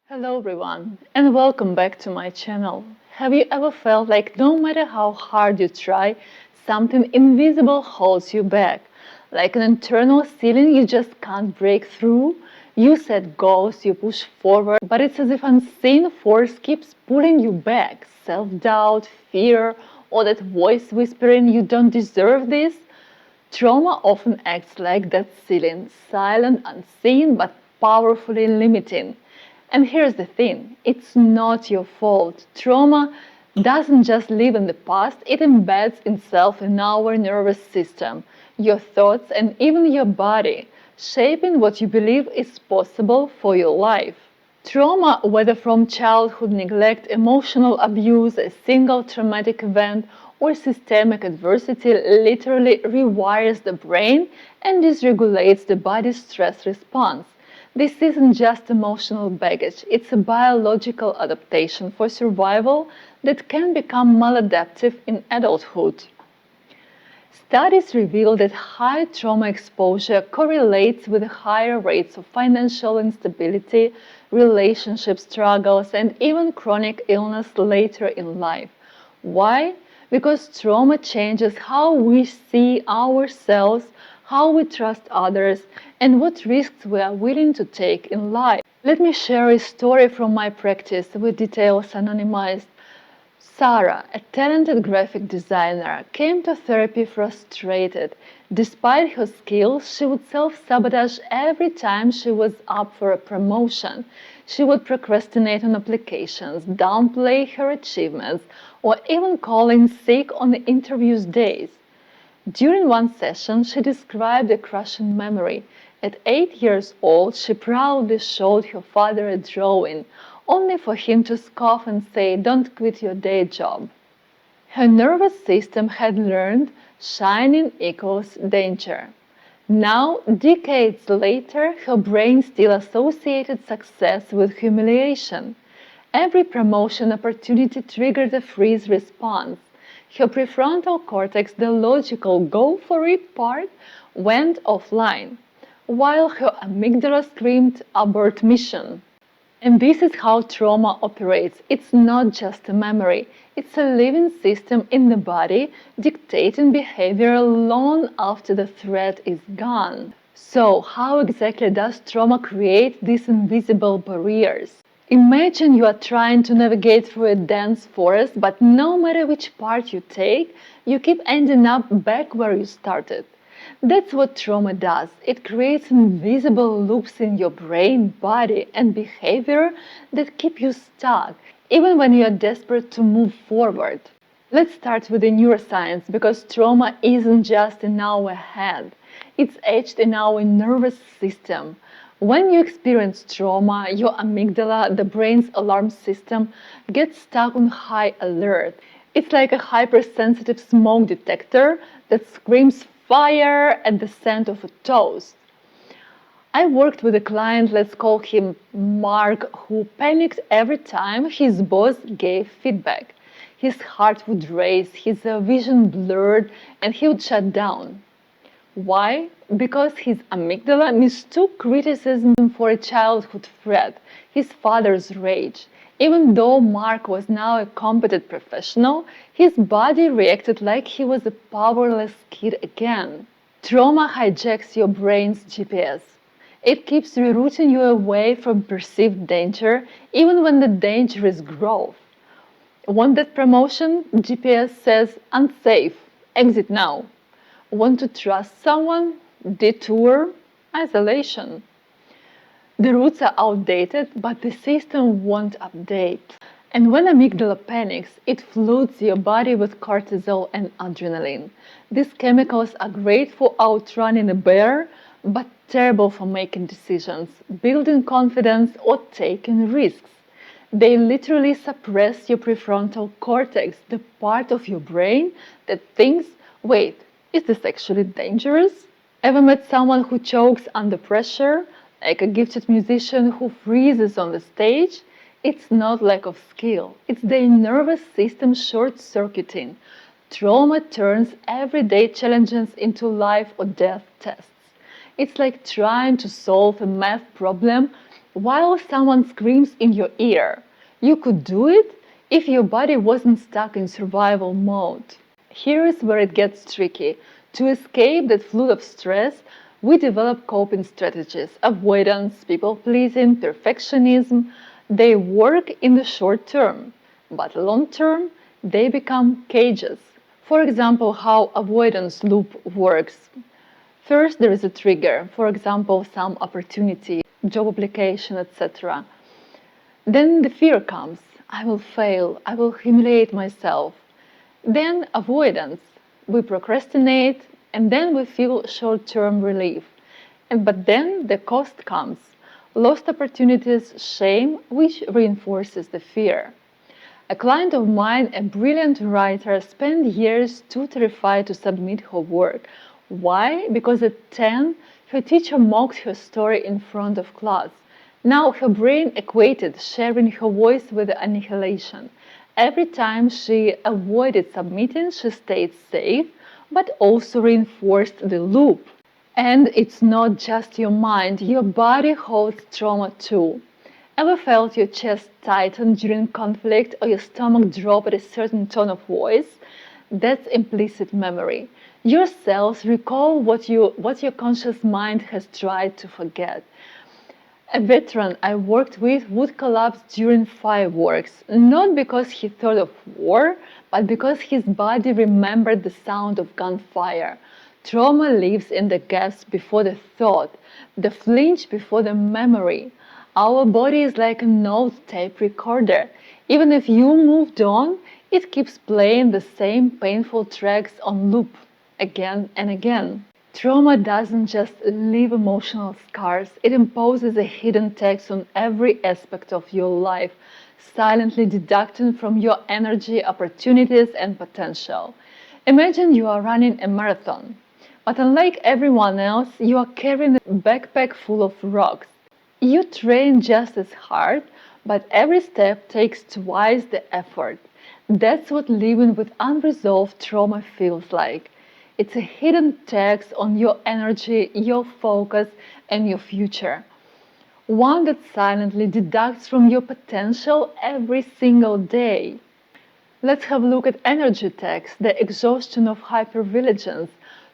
Hello everyone and welcome back to my channel. Have you ever felt like no matter how hard you try, something invisible holds you back? Like an internal ceiling you just can't break through? You set goals, you push forward, but it's as if unseen force keeps pulling you back. Self-doubt, fear, or that voice whispering you don't deserve this? Trauma often acts like that ceiling, silent, unseen, but powerfully limiting. And here's the thing, it's not your fault. Trauma doesn't just live in the past, it embeds itself in our nervous system, your thoughts, and even your body, shaping what you believe is possible for your life. Trauma, whether from childhood neglect, emotional abuse, a single traumatic event, or systemic adversity, literally rewires the brain and dysregulates the body's stress response. This isn't just emotional baggage, it's a biological adaptation for survival that can become maladaptive in adulthood. Studies reveal that high trauma exposure correlates with higher rates of financial instability, relationship struggles, and even chronic illness later in life. Why? Because trauma changes how we see ourselves, how we trust others, and what risks we are willing to take in life. Let me share a story from my practice with details anonymized. Sarah, a talented graphic designer, came to therapy frustrated. Despite her skills, she would self-sabotage every time she was up for a promotion. She would procrastinate on applications, downplay her achievements, or even call in sick on the interview's days. During one session, she described a crushing memory. At 8 years old, she proudly showed her father a drawing, only for him to scoff and say, "Don't quit your day job." Her nervous system had learned shining equals danger. Now, decades later, her brain still associated success with humiliation. Every promotion opportunity triggered a freeze response. Her prefrontal cortex, the logical go for it part, went offline, while her amygdala screamed abort mission. And this is how trauma operates. It's not just a memory, it's a living system in the body dictating behavior long after the threat is gone. So, how exactly does trauma create these invisible barriers? Imagine you are trying to navigate through a dense forest, but no matter which path you take, you keep ending up back where you started. That's what trauma does. It creates invisible loops in your brain, body, and behavior that keep you stuck, even when you are desperate to move forward. Let's start with the neuroscience, because trauma isn't just in our head, it's etched in our nervous system. When you experience trauma, your amygdala, the brain's alarm system, gets stuck on high alert. It's like a hypersensitive smoke detector that screams fire at the scent of a toast. I worked with a client, let's call him Mark, who panicked every time his boss gave feedback. His heart would race, his vision blurred, and he would shut down. Why? Because his amygdala mistook criticism for a childhood threat, his father's rage. Even though Mark was now a competent professional, his body reacted like he was a powerless kid again. Trauma hijacks your brain's GPS. It keeps rerouting you away from perceived danger, even when the danger is growth. Want that promotion? GPS says unsafe, exit now. Want to trust someone? Detour, isolation. The routes are outdated, but the system won't update. And when amygdala panics, it floods your body with cortisol and adrenaline. These chemicals are great for outrunning a bear, but terrible for making decisions, building confidence, or taking risks. They literally suppress your prefrontal cortex, the part of your brain that thinks, wait, is this actually dangerous? Ever met someone who chokes under pressure, like a gifted musician who freezes on the stage? It's not lack of skill, it's their nervous system short-circuiting. Trauma turns everyday challenges into life or death tests. It's like trying to solve a math problem while someone screams in your ear. You could do it if your body wasn't stuck in survival mode. Here is where it gets tricky. To escape that flood of stress, we develop coping strategies, avoidance, people pleasing, perfectionism. They work in the short term, but long term, they become cages. For example, how avoidance loop works. First, there is a trigger, for example, some opportunity, job application, etc. Then the fear comes. I will fail. I will humiliate myself. Then avoidance. We procrastinate and then we feel short-term relief. But then the cost comes. Lost opportunities, shame, which reinforces the fear. A client of mine, a brilliant writer, spent years too terrified to submit her work. Why? Because at 10, her teacher mocked her story in front of class. Now her brain equated sharing her voice with annihilation. Every time she avoided submitting, she stayed safe, but also reinforced the loop. And it's not just your mind, your body holds trauma too. Ever felt your chest tighten during conflict or your stomach drop at a certain tone of voice? That's implicit memory. Your cells recall what your conscious mind has tried to forget. A veteran I worked with would collapse during fireworks, not because he thought of war, but because his body remembered the sound of gunfire. Trauma lives in the gaps before the thought, the flinch before the memory. Our body is like an old tape recorder. Even if you moved on, it keeps playing the same painful tracks on loop again and again. Trauma doesn't just leave emotional scars, it imposes a hidden tax on every aspect of your life, silently deducting from your energy, opportunities, and potential. Imagine you are running a marathon, but unlike everyone else, you are carrying a backpack full of rocks. You train just as hard, but every step takes twice the effort. That's what living with unresolved trauma feels like. It's a hidden tax on your energy, your focus, and your future. One that silently deducts from your potential every single day. Let's have a look at energy tax, the exhaustion of hypervigilance.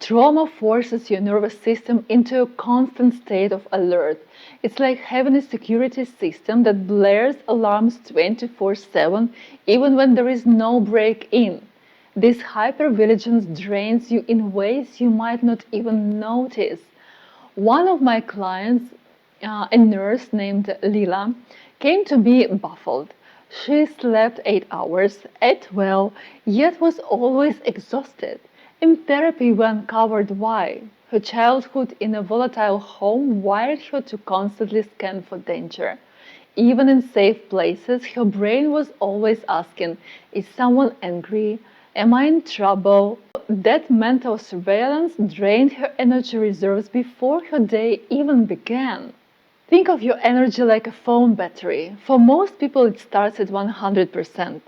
Trauma forces your nervous system into a constant state of alert. It's like having a security system that blares alarms 24/7 even when there is no break in. This hypervigilance drains you in ways you might not even notice. One of my clients, a nurse named Lila, came to me baffled. She slept 8 hours, ate well, yet was always exhausted. In therapy, we uncovered why. Her childhood in a volatile home wired her to constantly scan for danger. Even in safe places, her brain was always asking, is someone angry? Am I in trouble? That mental surveillance drained her energy reserves before her day even began. Think of your energy like a phone battery. For most people, it starts at 100%.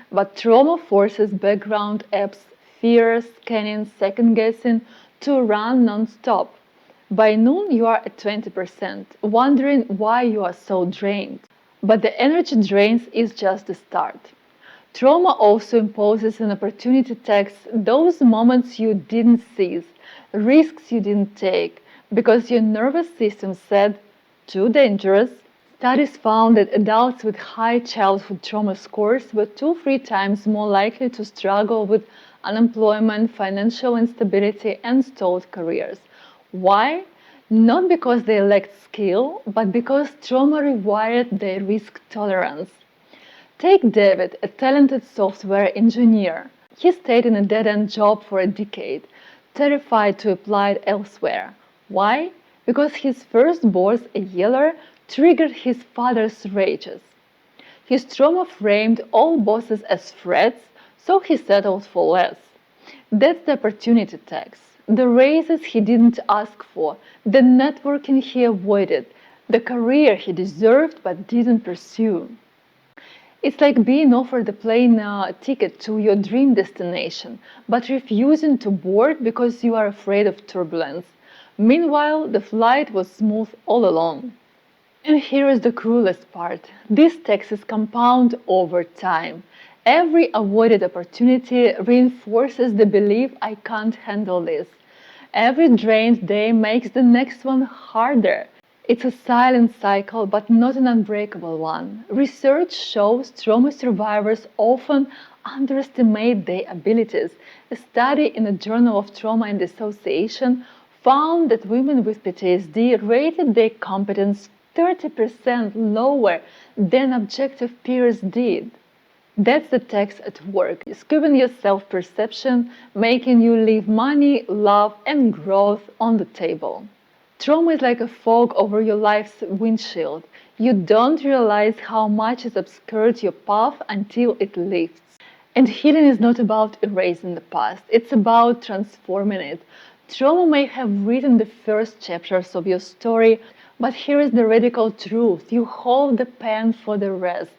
But trauma forces background apps, fear, scanning, second guessing to run non-stop. By noon, you are at 20%, wondering why you are so drained. But the energy drains is just the start. Trauma also imposes an opportunity tax, those moments you didn't seize, risks you didn't take, because your nervous system said, too dangerous. Studies found that adults with high childhood trauma scores were 2-3 times more likely to struggle with unemployment, financial instability, and stalled careers. Why? Not because they lacked skill, but because trauma rewired their risk tolerance. Take David, a talented software engineer. He stayed in a dead-end job for a decade, terrified to apply it elsewhere. Why? Because his first boss, a yeller, triggered his father's rages. His trauma framed all bosses as threats, so he settled for less. That's the opportunity tax. The raises he didn't ask for, the networking he avoided, the career he deserved but didn't pursue. It's like being offered a plane ticket to your dream destination, but refusing to board because you are afraid of turbulence. Meanwhile, the flight was smooth all along. And here is the cruelest part. These taxes compound over time. Every avoided opportunity reinforces the belief I can't handle this. Every drained day makes the next one harder. It's a silent cycle, but not an unbreakable one. Research shows trauma survivors often underestimate their abilities. A study in the Journal of Trauma and Dissociation found that women with PTSD rated their competence 30% lower than objective peers did. That's the tax at work, skewing your self-perception, making you leave money, love, and growth on the table. Trauma is like a fog over your life's windshield. You don't realize how much it obscured your path until it lifts. And healing is not about erasing the past, it's about transforming it. Trauma may have written the first chapters of your story, but here is the radical truth: you hold the pen for the rest.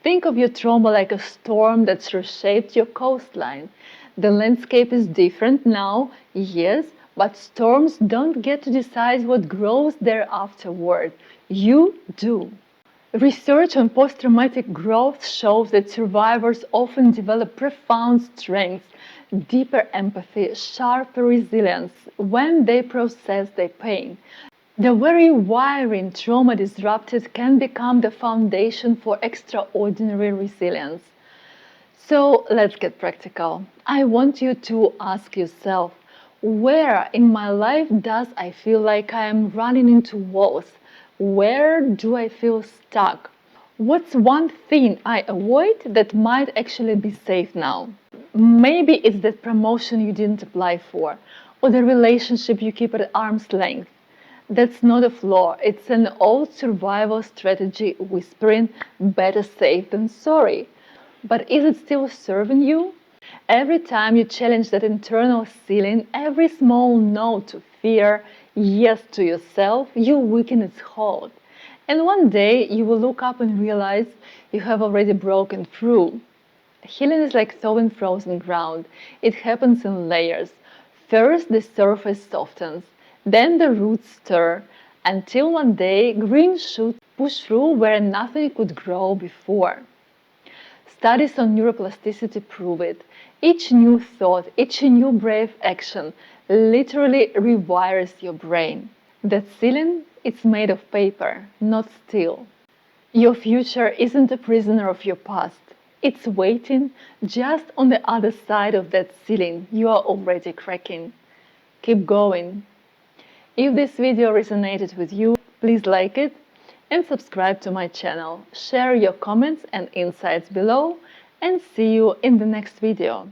Think of your trauma like a storm that's reshaped your coastline. The landscape is different now, yes, but storms don't get to decide what grows there afterward. You do. Research on post-traumatic growth shows that survivors often develop profound strength, deeper empathy, sharper resilience when they process their pain. The very wiring trauma disrupted can become the foundation for extraordinary resilience. So let's get practical. I want you to ask yourself, where in my life does I feel like I am running into walls? Where do I feel stuck? What's one thing I avoid that might actually be safe now? Maybe it's that promotion you didn't apply for, or the relationship you keep at arm's length. That's not a flaw, it's an old survival strategy whispering better safe than sorry. But is it still serving you? Every time you challenge that internal ceiling, every small no to fear, yes to yourself, you weaken its hold. And one day you will look up and realize you have already broken through. Healing is like thawing frozen ground. It happens in layers. First, the surface softens, then the roots stir, until one day green shoots push through where nothing could grow before. Studies on neuroplasticity prove it. Each new thought, each new brave action literally rewires your brain. That ceiling, it's made of paper, not steel. Your future isn't a prisoner of your past. It's waiting just on the other side of that ceiling you are already cracking. Keep going. If this video resonated with you, please like it and subscribe to my channel. Share your comments and insights below, and see you in the next video.